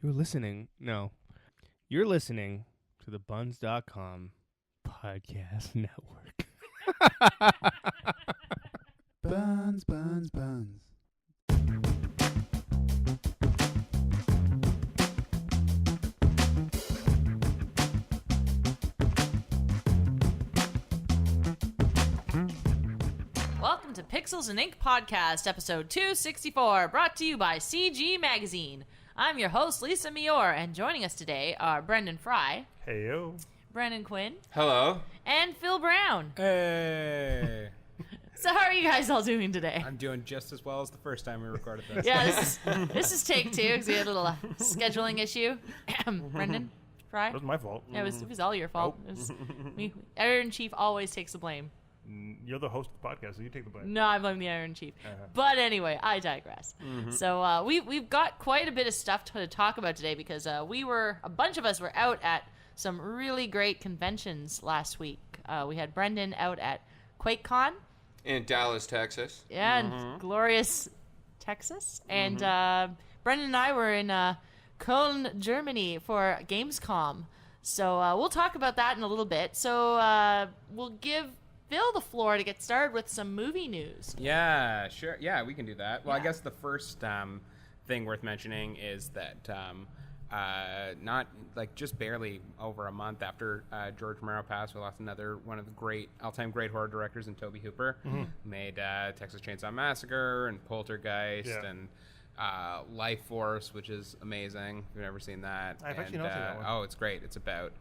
You're listening to the Buns.com podcast network. Buns, buns, buns. Welcome to Pixels and Ink Podcast, episode 264, brought to you by CG Magazine. I'm your host, Lisa Mior, and joining us today are Brendan Fry. Heyo. Brandon Quinn. Hello. And Phil Brown. Hey. So how are you guys all doing today? I'm doing just as well as the first time we recorded this. Yeah, this is take two, because we had a little scheduling issue. Brendan Fry? That was my fault. Yeah, it was all your fault. Editor-in-Chief always takes the blame. You're the host of the podcast, so you take the blame. No, I blame the Iron Chief. But anyway, I digress. So we've got quite a bit of stuff to talk about today because a bunch of us were out at some really great conventions last week. We had Brendan out at QuakeCon. In Dallas, Texas. Yeah, in glorious Texas. And Brendan and I were in Köln, Germany for Gamescom. So we'll talk about that in a little bit. So we'll give Phil the floor to get started with some movie news. Yeah, sure. Yeah, we can do that. Well, Yeah. I guess the first thing worth mentioning is that not like just barely over a month after George Romero passed, we lost another one of the all-time great horror directors in Tobe Hooper. Made Texas Chainsaw Massacre and Poltergeist and Life Force, which is amazing. If you've never seen that. I've actually not seen that one. Oh, it's great. It's about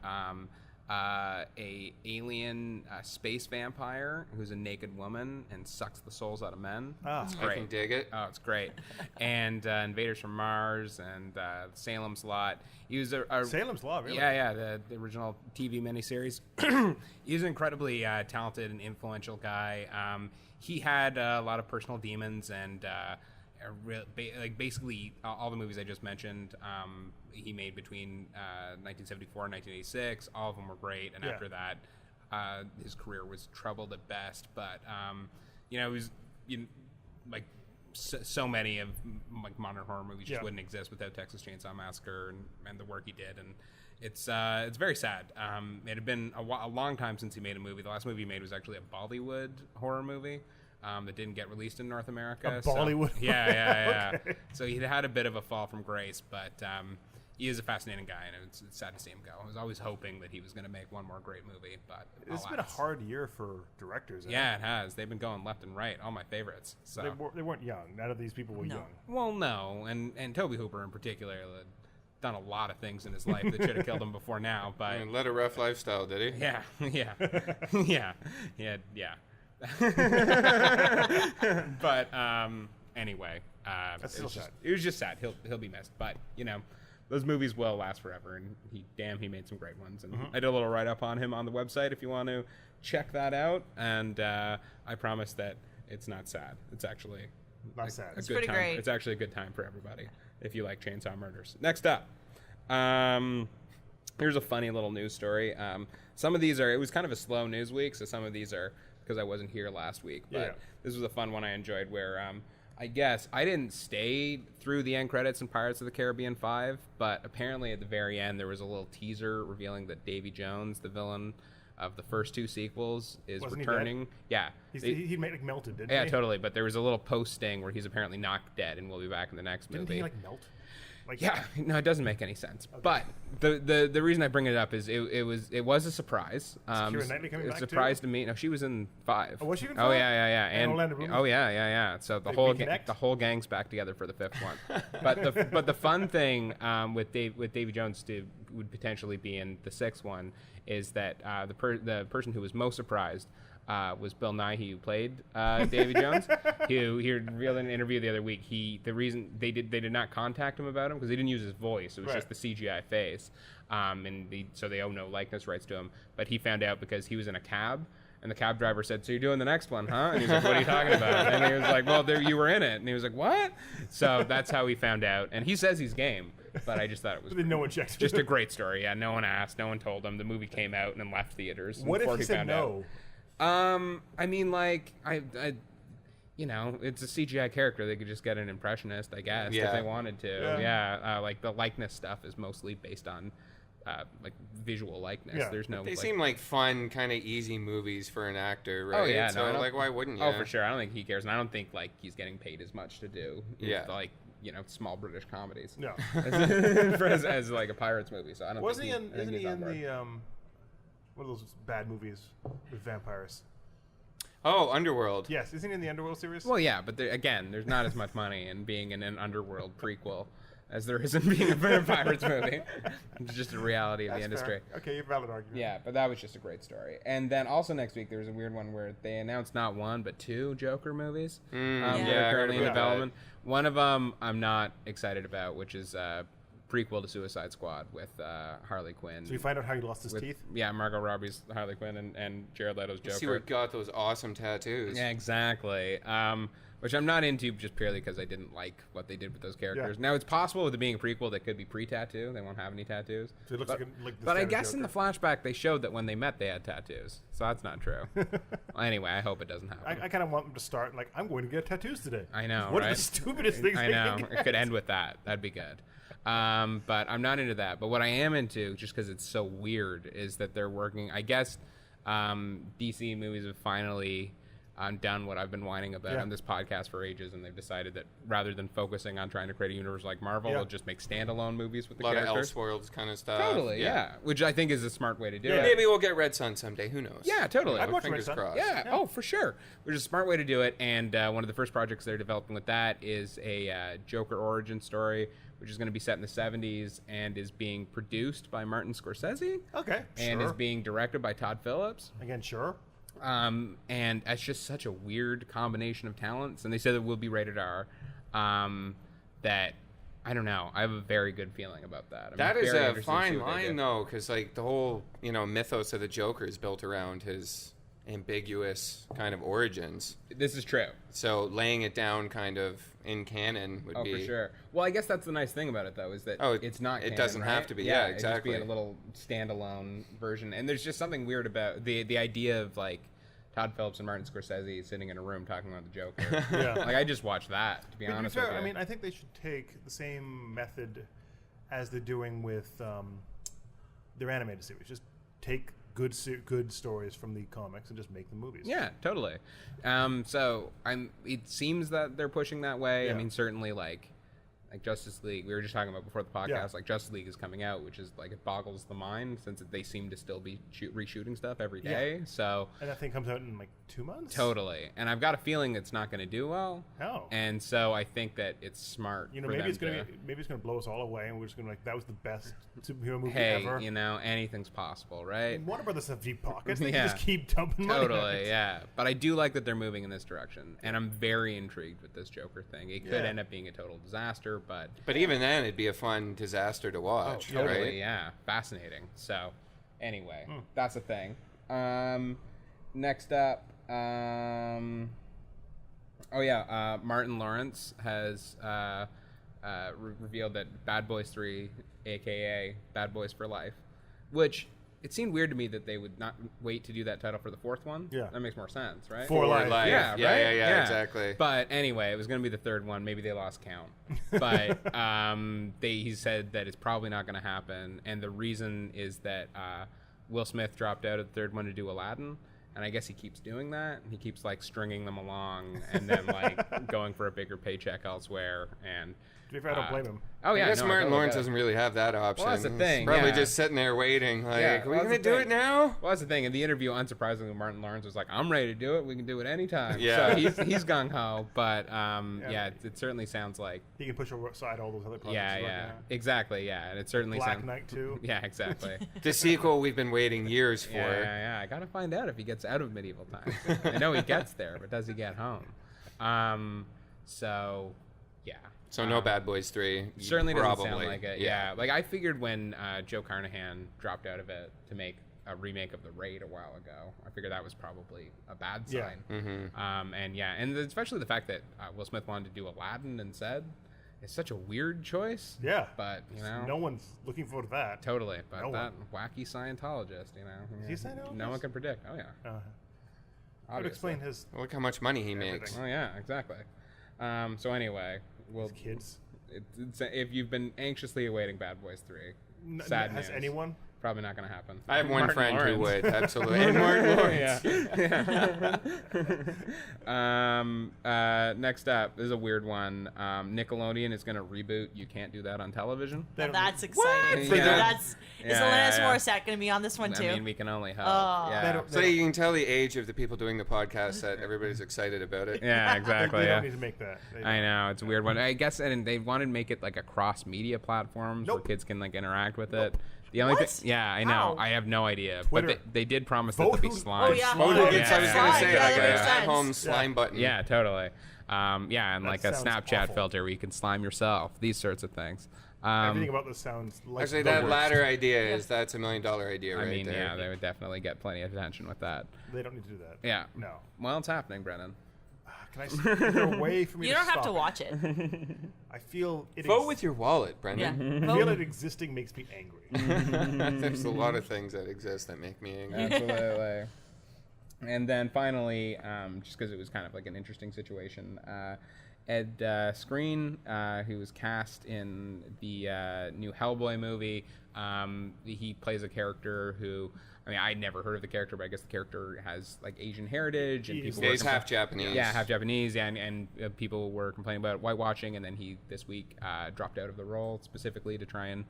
a alien space vampire who's a naked woman and sucks the souls out of men. It's I great. can dig it. Oh, it's great. And Invaders from Mars and Salem's Lot. He was Salem's Lot, really? Yeah, the original TV miniseries. He's an incredibly talented and influential guy. He had a lot of personal demons and basically all the movies I just mentioned he made between 1974 and 1986. All of them were great, and after that his career was troubled at best, but it was so many of modern horror movies just wouldn't exist without Texas Chainsaw Massacre and the work he did, and it's very sad. It had been a long time since he made a movie. The last movie he made was actually a Bollywood horror movie that didn't get released in North America. Bollywood? Yeah. Okay. So he had a bit of a fall from grace, but he is a fascinating guy, and it's sad to see him go. I was always hoping that he was going to make one more great movie, but It's been a hard year for directors. Yeah, it has. They've been going left and right. All my favorites. So They weren't young. None of these people were young. well, no, and Tobe Hooper in particular had done a lot of things in his life that should have killed him before now. But And led a rough lifestyle, did he? yeah. But anyway, That's still sad. It was just sad. He'll be missed, but those movies will last forever, and he made some great ones. And I did a little write up on him on the website if you want to check that out. And I promise that it's not sad. It's actually Not sad. It's good pretty time. great. It's actually a good time for everybody if you like chainsaw murders. Next up, here's a funny little news story. Some of these it was kind of a slow news week, so some of these are because I wasn't here last week. But this was a fun one I enjoyed where I guess I didn't stay through the end credits in Pirates of the Caribbean 5, but apparently at the very end there was a little teaser revealing that Davy Jones, the villain of the first two sequels, is Wasn't he returning. dead? Yeah. He melted, didn't he? Yeah, totally. But there was a little posting where he's apparently not dead and will be back in the next Didn't movie. he melt? Yeah, no, it doesn't make any sense. Okay. But the reason I bring it up is it was a surprise. Keira Knightley coming it was back a surprise too? to me. No, she was in 5. Oh, was she in Oh 5? yeah. And Orlando Bloom? Oh yeah. So the They whole reconnect? the whole gang's back together for the 5th one. but the fun thing with Davy Jones would potentially be in the 6th one is that the person who was most surprised was Bill Nighy, who played Davy Jones. He revealed in an interview the other week. The reason they did not contact him about him because they didn't use his voice. It was just the CGI face, so they owe no likeness rights to him. But he found out because he was in a cab. And the cab driver said, "So you're doing the next one, huh?" And he's like, "What are you talking about?" And he was like, "Well, you were in it." And he was like, "What?" So that's how he found out. And he says he's game, but I just thought it was No one checked. just a great story. Yeah, no one asked, no one told him. The movie came out and then left theaters What if before he he said found no? out. I mean, like it's a CGI character. They could just get an impressionist, I guess, if they wanted to. Yeah. Like the likeness stuff is mostly based on like visual likeness. Yeah. There's no. They seem like fun, kind of easy movies for an actor, right? Oh yeah, so no, like why wouldn't you? Oh, for sure. I don't think he cares, and I don't think like he's getting paid as much to do. Yeah. Like small British comedies. No. as like a pirates movie. So I don't. Wasn't think he in? Isn't he he's on in board. the one of those bad movies with vampires? Oh, Underworld. Yes, isn't he in the Underworld series? Well, yeah, but again, there's not as much money in being in an Underworld prequel as there is in being a pirates movie. It's just a reality of That's the industry. fair. Okay, you have a valid argument. Yeah, but that was just a great story. And then also next week there was a weird one where they announced not one but two Joker movies that Yeah, are I heard currently in about that. development. One of them I'm not excited about, which is prequel to Suicide Squad with Harley Quinn. So you find out how he lost his with, teeth? Yeah, Margot Robbie's Harley Quinn and Jared Leto's Joker. See what got those awesome tattoos. Yeah, exactly. Which I'm not into just purely because I didn't like what they did with those characters. Yeah. Now, it's possible with it being a prequel that could be pre-tattoo. They won't have any tattoos. So it looks but, like the but I standard guess in the Joker. flashback they showed that when they met they had tattoos. So that's not true. Well, anyway, I hope it doesn't happen. I kind of want them to start like, I'm going to get tattoos today. I know, What right? are the stupidest things I they know. can It get? could end with that. That'd be good. But I'm not into that. But what I am into, just because it's so weird, is that they're working. I guess DC movies have finally done what I've been whining about on this podcast for ages, and they've decided that rather than focusing on trying to create a universe like Marvel, they'll just make standalone movies with the A lot characters. of Elseworlds kind of stuff. Totally, yeah. Which I think is a smart way to do it. Maybe we'll get Red Sun someday. Who knows? Yeah, totally. I'd watch Red Fingers Sun. crossed. Yeah, oh, for sure. Which is a smart way to do it. And one of the first projects they're developing with that is a Joker origin story, which is going to be set in the 70s and is being produced by Martin Scorsese. Okay, And sure. is being directed by Todd Phillips. Again, sure. And it's just such a weird combination of talents. And they said it will be rated R. That, I don't know. I have a very good feeling about that. I'm That is very a interested to see fine what they line, do. though, because like the whole mythos of the Joker is built around his ambiguous kind of origins. This is true. So laying it down kind of in canon would be For sure. Well, I guess that's the nice thing about it, though, is that it's not it canon, doesn't have right? to be. Yeah, It's exactly. just being a little standalone version. And there's just something weird about the idea of, like, Todd Phillips and Martin Scorsese sitting in a room talking about the Joker. Yeah. Like, I just watched that, to be But to be honest fair, with you. I mean, I think they should take the same method as they're doing with their animated series. Just take good stories from the comics and just make them movies. Yeah, totally. So it seems that they're pushing that way. Yeah. I mean, certainly like Justice League, we were just talking about before the podcast, Yeah. like Justice League is coming out, which is like, it boggles the mind since they seem to still be reshooting stuff every day. So And that thing comes out in like 2 months? totally. And I've got a feeling it's not going to do well. Oh. And so I think that it's smart for maybe them it's to, gonna blow us all away, and we're just gonna that was the best superhero movie hey, ever. anything's possible, right? And Warner Brothers have deep pockets. They Yeah. can just keep dumping money. on Totally, it. yeah. But I do like that they're moving in this direction, and I'm very intrigued with this Joker thing. It could Yeah. end up being a total disaster, but But even then, it'd be a fun disaster to watch, totally, right? yeah, fascinating. So, anyway, that's a thing. Next up, Martin Lawrence has revealed that Bad Boys 3, aka Bad Boys for Life, which it seemed weird to me that they would not wait to do that title for the fourth one. Yeah. That makes more sense, right? For Life. Yeah, Yeah, right? yeah, exactly. But anyway, it was going to be the third one. Maybe they lost count. But he said that it's probably not going to happen. And the reason is that Will Smith dropped out of the third one to do Aladdin. And I guess he keeps doing that. He keeps like stringing them along and then like going for a bigger paycheck elsewhere. And To be fair, I don't blame him. oh yeah, I guess no, Martin totally Lawrence get it. doesn't really have that option. that's the He's thing, probably yeah. just sitting there waiting. Like, Yeah, are we well, going that's to the do thing. it now? Well, that's the thing. In the interview, unsurprisingly, Martin Lawrence was like, "I'm ready to do it. We can do it anytime." Yeah. So he's gung ho. But it certainly sounds like He can push aside all those other projects. yeah, he's working yeah, on. exactly, yeah, and it certainly Black sounds Knight too. yeah, exactly. The sequel we've been waiting years for. Yeah. I gotta find out if he gets out of medieval times. I know he gets there, but does he get home? So yeah. So no Bad Boys 3. Certainly doesn't probably. sound like it. Yeah. Like I figured when Joe Carnahan dropped out of it to make a remake of The Raid a while ago, I figured that was probably a bad sign. Yeah. Mm-hmm. And especially the fact that Will Smith wanted to do Aladdin instead is such a weird choice. Yeah. But No one's looking forward to that. totally. But No that wacky Scientologist, Is he a Scientologist? no one can predict. Oh yeah. That would explain his Look how much money he makes. Everything. Oh yeah, exactly. So anyway, well, kids. if you've been anxiously awaiting Bad Boys 3, sad Has news. anyone? Probably not going to happen. I have one Martin friend who Lawrence. would, absolutely. And Martin Lawrence. Next up, this is a weird one. Nickelodeon is going to reboot You Can't Do That on Television. Now that's exciting. What? Yeah. Is Yeah, Alanis yeah. Morissette going to be on this one too? I mean, we can only hope. Oh. Yeah. So you can tell the age of the people doing the podcast that everybody's excited about it. Yeah, exactly. They yeah. don't need to make that. They I don't. know, it's a weird one. I guess, and they wanted to make it like a cross-media platforms where Nope. kids can like interact with it. Nope. The only What? thing, yeah, I know, How? I have no idea, Twitter. but they did promise that Vote there'll be who- slime. Oh, yeah. Oh, Oh, that's yeah. what I was going to say. Yeah, Like that an makes sense. at-home slime button. Yeah, totally. Yeah, and That like a sounds Snapchat awful. filter where you can slime yourself. These sorts of things. Everything about this sounds like Actually, the that worst. latter idea that's $1 million idea I right mean, there. yeah, they would definitely get plenty of attention with that. They don't need to do that. Yeah. No. Well, it's happening, Brennan. Can I? Is there a way for me You to don't have stop to it? watch it. I feel it. Vote with your wallet, Brendan. Yeah. I feel Vote. it existing makes me angry. There's a lot of things that exist that make me angry. Absolutely. And then finally, just because it was kind of like an interesting situation, Ed Skrein, who was cast in the new Hellboy movie, he plays a character who, I mean, I'd never heard of the character, but I guess the character has like Asian heritage, and people were He's half Japanese. Yeah, half Japanese, and people were complaining about whitewashing, and then he this week dropped out of the role specifically to try and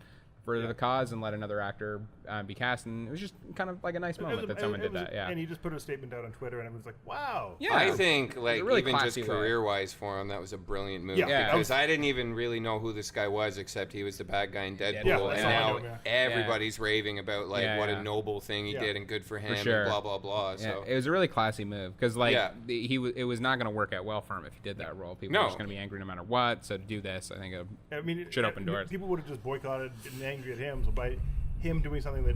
further the cause and let another actor be cast, and it was just kind of like a nice moment that someone did that. Yeah, And he just put a statement out on Twitter, and it was like, "Wow." yeah. I think, like, really even just classy way. career-wise for him, that was a brilliant move. Yeah. Because I didn't even really know who this guy was, except he was the bad guy in Deadpool. Yeah, that's and all I now know, yeah. everybody's raving about, like, Yeah, what yeah. a noble thing he Yeah. did and good for him sure. and blah, blah, blah. Yeah, So, it was a really classy move because, like, Yeah. it was not going to work out well for him if he did that role. People No. were just going to be angry no matter what. So to do this, I think I mean, should open doors. People would have just boycotted and angry at him. So by him doing something that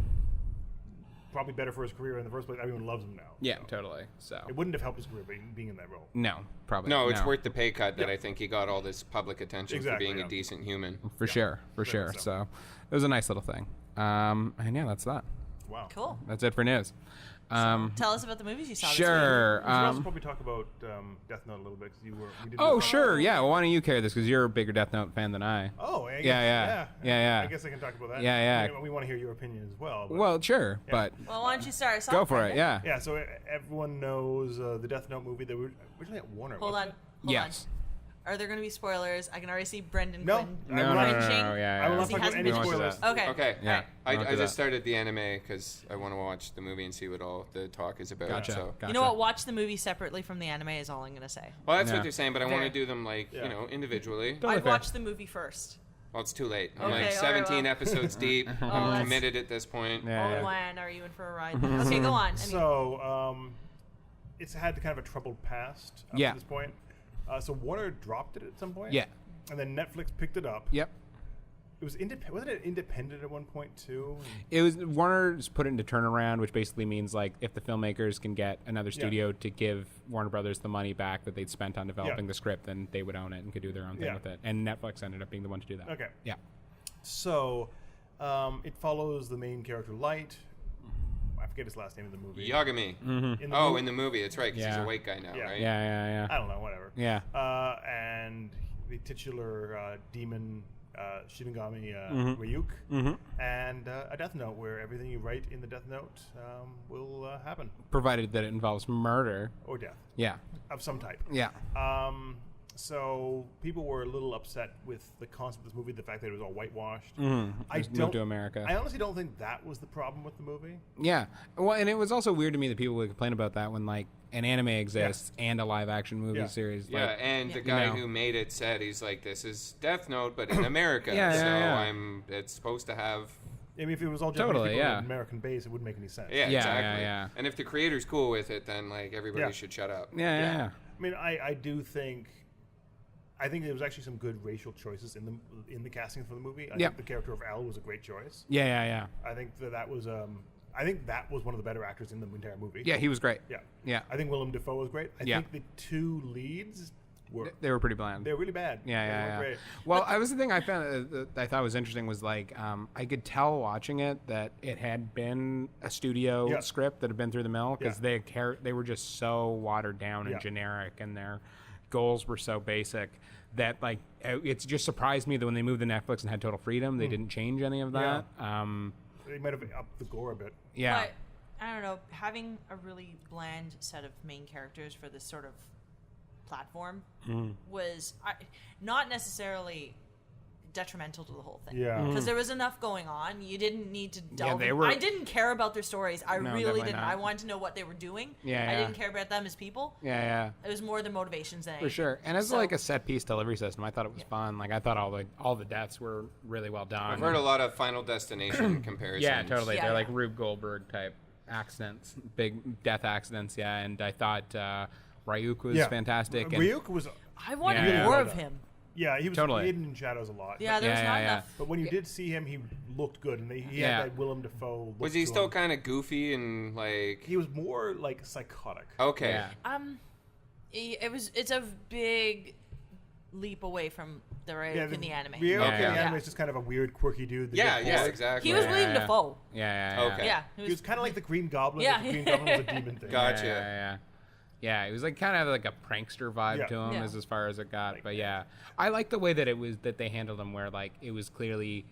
probably better for his career in the first place, everyone loves him now. yeah, So totally. So it wouldn't have helped his career being in that role. no, probably no, it's worth the pay cut that I think he got all this public attention Exactly, for being yeah. a decent human. for sure, very sure. much so. So it was a nice little thing. And yeah, that's that. Wow. Cool. That's it for news. Tell us about the movies you saw this week. Sure. We should also probably talk about Death Note a little bit because we did. Oh, sure. Yeah. Well, why don't you carry this because you're a bigger Death Note fan than I. Oh, I guess, Yeah. I guess I can talk about that. Yeah, yeah. We want to hear your opinion as well. But Well, sure, but Well, why don't you start us off? go for it. Brendan? Yeah. yeah, so everyone knows the Death Note movie that were originally at Warner. Hold on. wasn't Hold Yes. on. Are there going to be spoilers? I can already see Brendan No. Quinn I No, will no, not- no, no, cringing. no, yeah, I will yeah. not He talk about hasn't any been- spoilers. Okay. Okay. Yeah. I Don't do just that. started the anime because I want to watch the movie and see what all the talk is about. Gotcha. So. Gotcha. You know what? Watch the movie separately from the anime is all I'm going to say. Well, that's Yeah. what they're saying, but I want Fair. to do them, like, Yeah. you know, individually. Totally I'd fair. watch the movie first. Well, it's too late. I'm Okay, like all right, 17 well. episodes deep. that's- I'm committed at this point. Yeah, Oh, yeah. Lan, are you in for a ride? Okay, go on. So, it's had kind of a troubled past up Yeah. to this point. So Warner dropped it at some point. Yeah. And then Netflix picked it up. Yep. It was wasn't it independent at one point too? It was Warner's put it into turnaround, which basically means like if the filmmakers can get another studio to give Warner Brothers the money back that they'd spent on developing Yeah. the script, then they would own it and could do their own thing Yeah. with it. And Netflix ended up being the one to do that. Okay. Yeah. So, it follows the main character Light. I forget his last name in the movie. Yagami. Mm-hmm. In the Oh, movie- in the movie, it's right, because he's Yeah. a white guy now, Yeah. right? Yeah. I don't know, whatever. Yeah. And the titular demon Shinigami Mm-hmm. Ryuk, and a Death Note where everything you write in the Death Note will happen, Provided that it involves murder. or death Yeah. of some type. Yeah. So people were a little upset with the concept of this movie, the fact that it was all whitewashed. Just moved to America. I honestly don't think that was the problem with the movie. Yeah. Well, and it was also weird to me that people would complain about that when like an anime exists and a live action movie Yeah. series. Yeah, Like, and the Yeah. guy You know. who made it said he's like, this is Death Note, but in America. Yeah, so yeah. it's supposed to have. I mean, if it was all Japanese Totally, people yeah. with an American base, it wouldn't make any sense. Yeah, Yeah, exactly. yeah. And if the creator's cool with it, then like everybody Yeah. should shut up. yeah. I mean, I do think. I think there was actually some good racial choices in the casting for the movie. I Yeah. think the character of Al was a great choice. Yeah. I think that was one of the better actors in the entire movie. Yeah, he was great. Yeah. Yeah. I think Willem Dafoe was great. I Yeah. think the two leads were. They were pretty bland. They were really bad. Yeah, They yeah, weren't yeah. great. Well, I was the thing I found I thought was interesting was like I could tell watching it that it had been a studio Yeah. script that had been through the mill because they were just so watered down and generic, and their goals were so basic that like it's just surprised me that when they moved to Netflix and had total freedom, they didn't change any of that. They might have upped the gore a bit. Yeah. But I don't know, having a really bland set of main characters for this sort of platform was not necessarily detrimental to the whole thing. Yeah. Because there was enough going on. You didn't need to delve they in. were- I didn't care about their stories. I No, really definitely didn't. not. I wanted to know what they were doing. Yeah, I yeah. didn't care about them as people. Yeah. It was more the motivations than For anything. sure, and as So- like a set piece delivery system, I thought it was fun. Like I thought all the deaths were really well done. I've heard a lot of Final Destination comparisons. Yeah, totally. Yeah, They're yeah. like Rube Goldberg type accidents, big death accidents. Yeah, and I thought Ryuk was fantastic. And Ryuk was. I wanted Yeah. more Yeah. of him. Yeah, he was Totally. hidden in shadows a lot. Yeah, there was Yeah, not yeah, enough. But when you did see him, he looked good, and he Yeah. had that Willem Dafoe look Was he to still him. kind of goofy and like? He was more like psychotic. Okay. yeah, It's a big leap away from the Ryuk in the anime. Ryuk Yeah, in the yeah. anime is just kind of a weird, quirky dude. That Yeah, gets yeah, bored. exactly. He was Yeah, William yeah. Dafoe. yeah. Okay. Yeah, He was kind of like the Green Goblin. Yeah. but the Green Goblin was a demon thing. Gotcha. Yeah, it was like kind of like a prankster vibe Yeah. to him Yeah. as far as it got. But yeah, I like the way that they handled him, where like it was clearly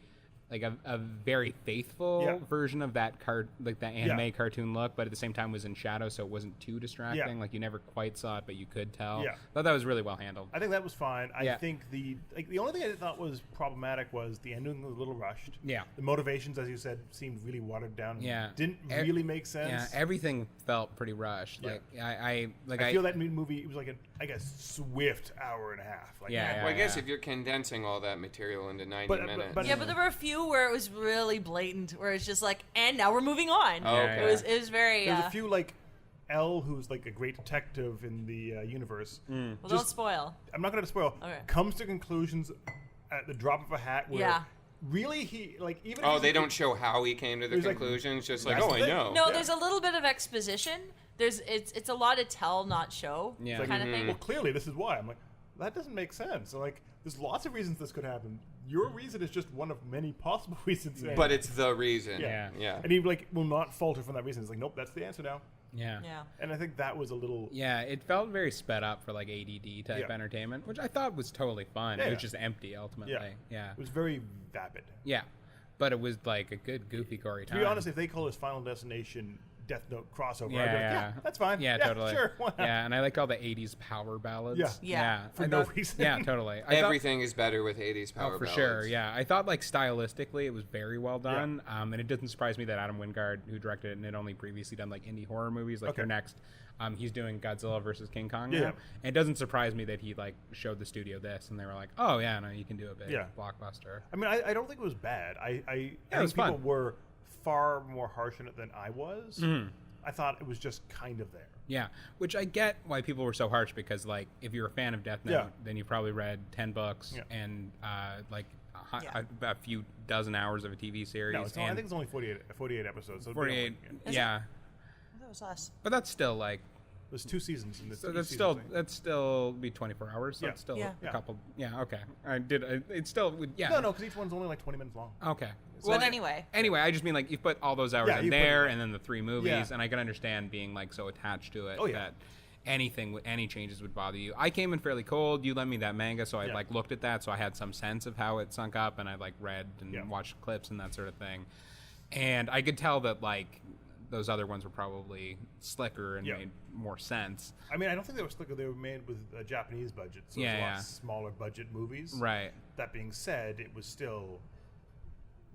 like a very faithful Yeah. version of that like that anime cartoon look, but at the same time was in shadow, so it wasn't too distracting. Yeah. Like you never quite saw it, but you could tell. Yeah. Thought that was really well handled. I think that was fine. I Yeah. think the only thing I thought was problematic was the ending was a little rushed. Yeah. The motivations, as you said, seemed really watered down. and Yeah. Didn't E- really make sense. Yeah, everything felt pretty rushed. Yeah. Like I feel that movie, it was like a swift hour and a half. Like, Yeah, Well, I guess if you're condensing all that material into 90 But- minutes. but- Yeah, but there were a few where it was really blatant, where it's just like, and now we're moving on. Oh, okay. It was very. There's a few like L, who's like a great detective in the universe. Well, don't just- spoil. I'm not going to spoil. Okay. Comes to conclusions at the drop of a hat. Where Yeah. Really, he like even. if Oh, he's they a- don't show how he came to the There's, like, conclusions. Just like, that's oh, the I thing. know. No, Yeah. there's a little bit of exposition. It's a lot of tell, not show, Yeah. kind of thing. Well, clearly this is why. I'm like, that doesn't make sense. So, like, there's lots of reasons this could happen. Your reason is just one of many possible reasons. But it's the reason. Yeah. Yeah. And he like will not falter from that reason. It's like, nope, that's the answer now. yeah. Yeah. And I think that was a little. Yeah, it felt very sped up for like ADD type Yeah. entertainment, which I thought was totally fun. Yeah, It was yeah. just empty ultimately. Yeah. It was very vapid. Yeah. But it was like a good goofy gory To time. be honest, if they call this Final Destination Death Note crossover, Yeah, I'd be like, yeah. that's fine. Yeah, totally. Sure. Why not? Yeah, and I like all the 80s power ballads. Yeah. Yeah. For I no thought- reason. Yeah, totally. I thought- Everything is better with 80s power Oh, for ballads. sure. Yeah, I thought like stylistically it was very well done, and it doesn't surprise me that Adam Wingard, who directed it, and had only previously done like indie horror movies, like Okay. your next, he's doing Godzilla versus King Kong Yeah. now, and it doesn't surprise me that he like showed the studio this, and they were like, oh yeah, no, you can do a big Yeah. blockbuster. I mean, I don't think it was bad. I it think was people fun. were far more harsh on it than I was. Mm-hmm. I thought it was just kind of there. Yeah, which I get why people were so harsh, because like if you're a fan of Death Note, Yeah. then you probably read 10 books Yeah. and like Yeah. a few dozen hours of a TV series. No, it's only, I and think it's only 48 episodes. So 48. Is Yeah, That was us. but that's still like There's 2 seasons in this. so each that's season still thing. that's still be 24 hours. So Yeah. it's still Yeah. a Yeah. couple. Yeah, okay. It still would. Yeah. No, because each one's only like 20 minutes long. Okay. Well, anyway. Anyway, I just mean like you put all those hours Yeah, in you put there, it- and then the 3 movies, Yeah. and I can understand being like so attached to it Oh, yeah. that any changes would bother you. I came in fairly cold. You lent me that manga, so I Yeah. like looked at that, so I had some sense of how it sunk up, and I like read and Yeah. watched clips and that sort of thing, and I could tell that like those other ones were probably slicker and Yeah. made more sense. I mean, I don't think they were slicker. They were made with a Japanese budget, so Yeah, it was a yeah. lot smaller budget movies. Right. That being said, it was still.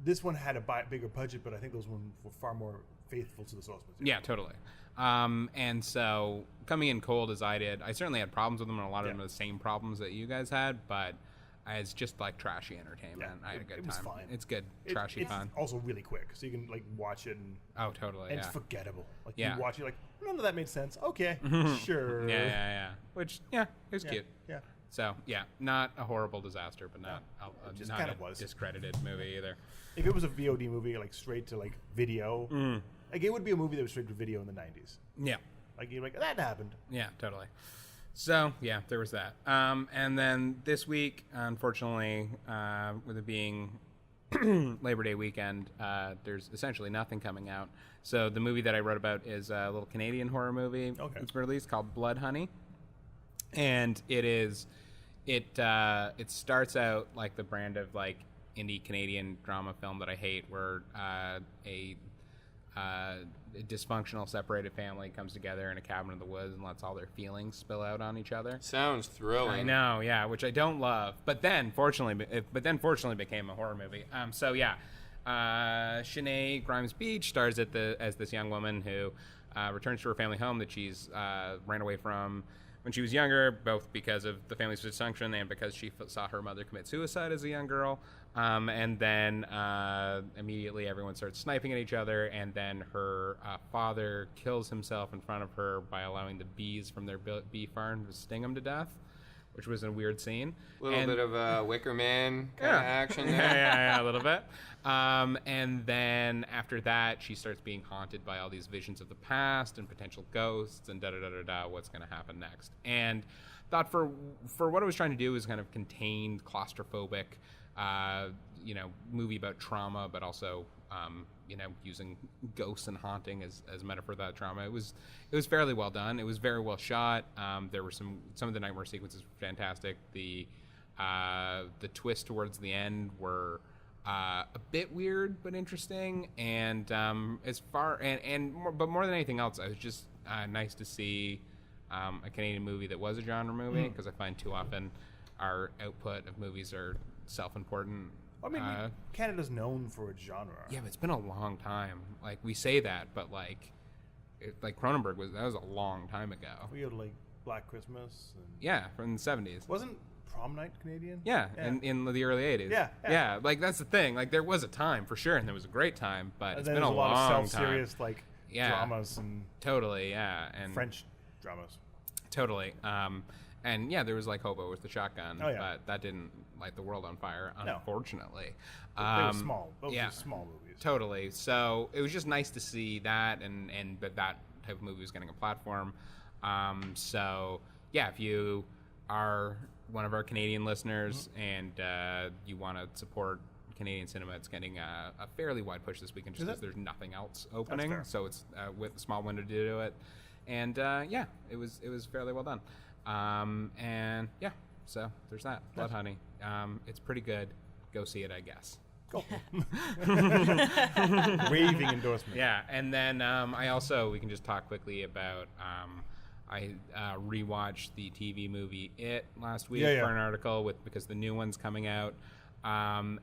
This one had a bigger budget, but I think those ones were far more faithful to the source material. Yeah, totally. And so coming in cold as I did, I certainly had problems with them, and a lot of them are the same problems that you guys had, but it's just like trashy entertainment. Yeah, I had a good it was time. fine. It's good, It- trashy it's fun. also really quick, so you can like watch it and, Oh, totally. and Yeah. it's forgettable. Like Yeah. you watch it, like none of that made sense. Okay, sure. Yeah. Which, yeah, it was Yeah, cute. Yeah. So, yeah, not a horrible disaster, but not, just not kind a of was. discredited movie either. If it was a VOD movie, like straight to like video, like it would be a movie that was straight to video in the 90s. Yeah. Like you're like that happened. Yeah, totally. So, yeah, there was that. And then this week, unfortunately, with it being Labor Day weekend, there's essentially nothing coming out. So the movie that I wrote about is a little Canadian horror movie. Okay. It's released called Blood Honey. And it starts out like the brand of like indie Canadian drama film that I hate, where a dysfunctional separated family comes together in a cabin in the woods and lets all their feelings spill out on each other. Sounds thrilling. I know, yeah, which I don't love. But then fortunately became a horror movie. Shanae Grimes-Beach stars as this young woman who returns to her family home that she's ran away from when she was younger, both because of the family's dysfunction and because she saw her mother commit suicide as a young girl. And then immediately everyone starts sniping at each other, and then her father kills himself in front of her by allowing the bees from their bee farm to sting him to death, which was a weird scene. A little bit of a Wicker Man kind of action there. yeah, a little bit. And then after that, she starts being haunted by all these visions of the past and potential ghosts and da-da-da-da-da, what's going to happen next. And thought for what I was trying to do was kind of contained, claustrophobic, movie about trauma, but also, using ghosts and haunting as a metaphor for that trauma. It was fairly well done. It was very well shot. There were some of the nightmare sequences were fantastic. The twists towards the end were a bit weird but interesting. And but more than anything else, it was just nice to see a Canadian movie that was a genre movie, because I find too often our output of movies are self-important. I mean, Canada's known for its genre. Yeah, but it's been a long time. Like, we say that, but like Cronenberg was a long time ago. We had like Black Christmas. And yeah, from the 70s. Wasn't Prom Night Canadian? Yeah. In the early 80s. Yeah. Like, that's the thing. Like, there was a time for sure, and there was a great time, but it's been a lot long of time. self-serious dramas and totally, yeah, and French dramas. Totally. And yeah, there was like Hobo with the Shotgun, but that didn't light the world on fire, unfortunately. They were small. Those were small movies. Totally. So it was just nice to see that, and that type of movie was getting a platform. So yeah, if you are one of our Canadian listeners and you want to support Canadian cinema, it's getting a fairly wide push this weekend just because there's nothing else opening. So it's with a small window to do it. And it was fairly well done. And yeah, so there's that. Blood Honey. It's pretty good. Go see it, I guess. Cool. Waving endorsement. Yeah, and then we can just talk quickly about I rewatched the TV movie It last week for an article because the new one's coming out. I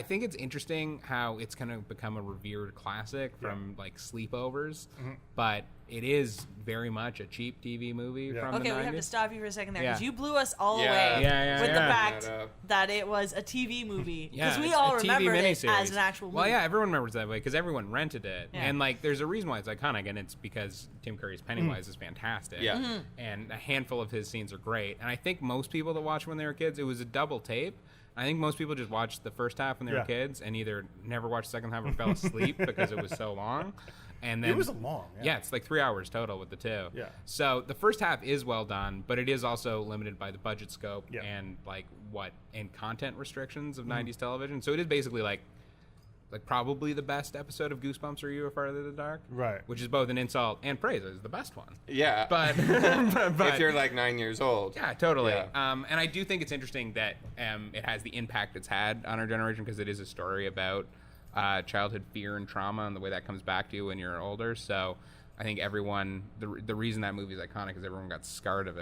think it's interesting how it's kind of become a revered classic from like sleepovers, but it is very much a cheap TV movie from the 90s. Okay, we have to stop you for a second there because you blew us all away with the fact that it was a TV movie. Because we it's all a TV remember it miniseries. as an actual movie. Well, yeah, everyone remembers that way because everyone rented it. And like, there's a reason why it's iconic, and it's because Tim Curry's Pennywise is fantastic. Yeah. And a handful of his scenes are great. And I think most people that watched when they were kids, it was a double tape. I think most people just watched the first half when they were kids and either never watched the second half or fell asleep because it was so long. And then it was long. Yeah, it's like 3 hours total with the two. Yeah. So the first half is well done, but it is also limited by the budget scope and content restrictions of 90s television. So it is basically like probably the best episode of Goosebumps or You Are Farther Than the Dark. Right. Which is both an insult and praise. It's the best one. Yeah. But if you're like 9 years old. Yeah, totally. Yeah. And I do think it's interesting that it has the impact it's had on our generation because it is a story about childhood fear and trauma and the way that comes back to you when you're older. So I think everyone, the reason that movie is iconic is everyone got scarred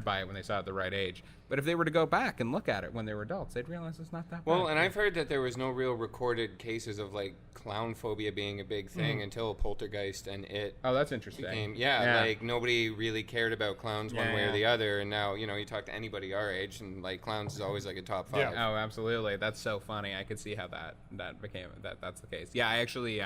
by it when they saw it at the right age. But if they were to go back and look at it when they were adults, they'd realize it's not that bad. Well, and I've heard that there was no real recorded cases of like clown phobia being a big thing until Poltergeist and It. Oh, that's interesting. Became, like nobody really cared about clowns one way or the other. And now, you talk to anybody our age and like clowns is always like a top 5. Yeah. Oh, absolutely. That's so funny. I could see how that's the case. Yeah, I actually,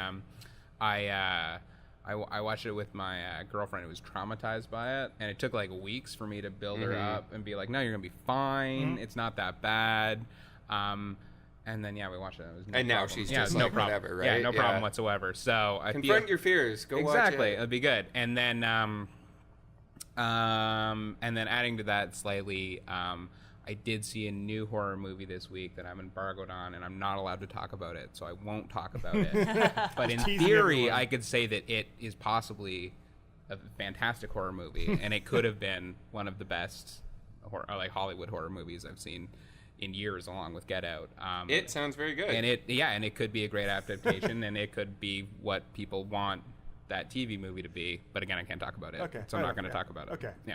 I watched it with my girlfriend who was traumatized by it, and it took like weeks for me to build her up and be like, no, you're going to be fine. It's not that bad. And then, we watched it. It was no and now problem. she's just no like problem. whatever, right? Yeah, no problem whatsoever. So I confront your fears. Go watch it. Exactly. It'd be good. And then And then adding to that slightly, I did see a new horror movie this week that I'm embargoed on, and I'm not allowed to talk about it, so I won't talk about it. But in theory, I could say that it is possibly a fantastic horror movie, and it could have been one of the best Hollywood horror movies I've seen in years, along with Get Out. It sounds very good. And it could be a great adaptation, and it could be what people want that TV movie to be. But again, I can't talk about it, so I'm not going to talk about it. Okay. Yeah.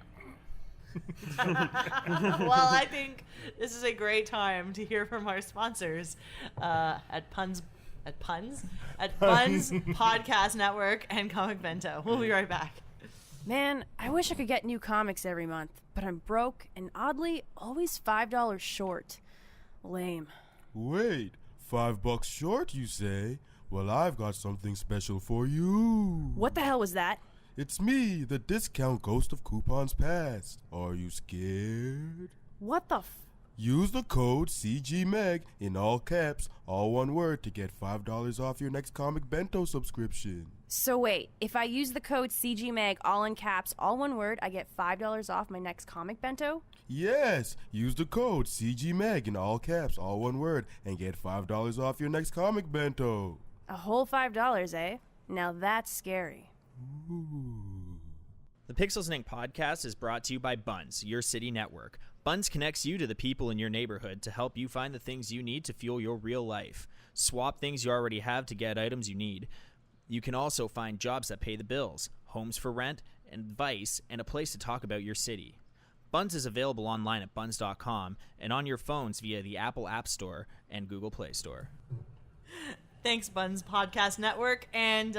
Well, I think this is a great time to hear from our sponsors at Buns Podcast Network and Comic Bento. We'll be right back. Man, I wish I could get new comics every month, but I'm broke and oddly always $5 short. Lame. Wait, $5 short, you say? Well, I've got something special for you. What the hell was that? It's me, the discount ghost of coupons past. Are you scared? What the Use the code CGMEG in all caps, all one word, to get $5 off your next Comic Bento subscription. So wait, if I use the code CGMEG all in caps, all one word, I get $5 off my next Comic Bento? Yes, use the code CGMEG in all caps, all one word, and get $5 off your next Comic Bento. A whole $5, eh? Now that's scary. The Pixels and Ink podcast is brought to you by Buns, your city network. Buns connects you to the people in your neighborhood to help you find the things you need to fuel your real life. Swap things you already have to get items you need. You can also find jobs that pay the bills, homes for rent, advice, and a place to talk about your city. Buns is available online at buns.com and on your phones via the Apple App Store and Google Play Store. Thanks, Buns Podcast Network, and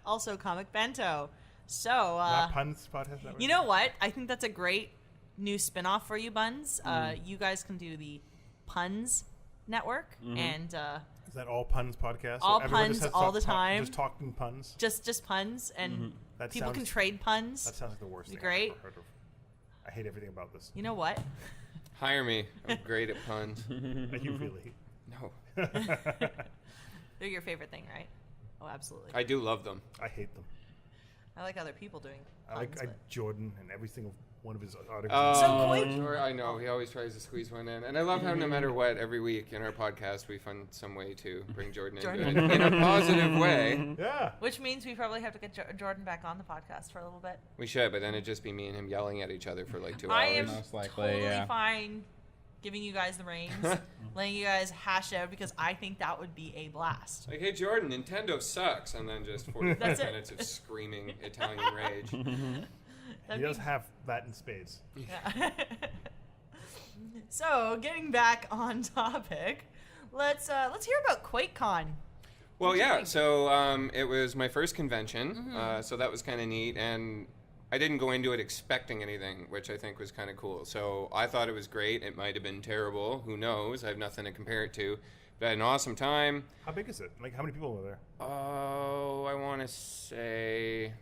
also Comic Bento. So, Not Puns Podcast Network? you know what? I think that's a great new spin-off for you, Buns. You guys can do the Puns Network, and Is that all Puns Podcast? all Everyone puns just has all the time. Just talking puns? just puns, and That people sounds- can trade puns. That sounds like the worst thing Great. I've ever heard of. I hate everything about this. You know what? Hire me. I'm great at puns. Are you really? No. They're your favorite thing, right? Oh, absolutely. I do love them. I hate them. I like other people doing I like puns, but- Jordan and every single one of his articles. Oh, Quake- sure, I know. He always tries to squeeze one in. And I love how no matter what, every week in our podcast, we find some way to bring Jordan into it in a positive way. Yeah. Which means we probably have to get Jordan back on the podcast for a little bit. We should, but then it'd just be me and him yelling at each other for like 2 I hours. am Most likely, totally yeah. fine giving you guys the reins, letting you guys hash out, because I think that would be a blast. Like, hey, Jordan, Nintendo sucks. And then just 45 That's it. minutes of screaming Italian rage. That'd He does be- have that in spades. Yeah. So, getting back on topic, let's hear about QuakeCon. Well, yeah. So it was my first convention, so that was kind of neat, and I didn't go into it expecting anything, which I think was kind of cool. So I thought it was great. It might have been terrible. Who knows? I have nothing to compare it to. But I had an awesome time. How big is it? Like, how many people were there? Oh, I want to say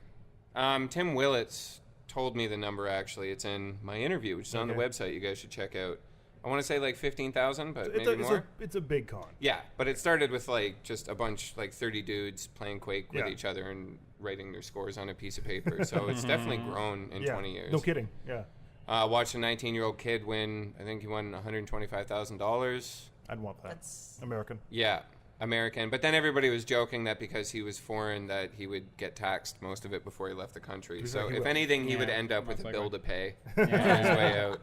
Tim Willits told me the number. Actually, it's in my interview, which is on the Okay. website. You guys should check out. I want to say like 15,000, but maybe more. It's a big con. Yeah, but it started with like just a bunch, like 30 dudes playing Quake with Yeah. each other and writing their scores on a piece of paper. So it's definitely grown in Yeah. 20 years. No kidding. Yeah. Watched a 19-year-old kid win. I think he won $125,000. I'd want that. That's American. Yeah, American. But then everybody was joking that because he was foreign, that he would get taxed most of it before he left the country. He's So like he if will. anything, he would Yeah, end up with a most bill likely. to pay on his way out.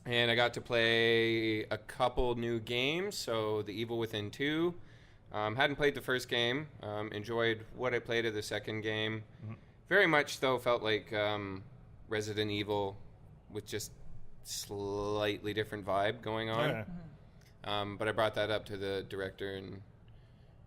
And I got to play a couple new games. So The Evil Within 2. Hadn't played the first game. Enjoyed what I played of the second game. Very much, though, felt like Resident Evil with just slightly different vibe going on. Yeah. But I brought that up to the director, and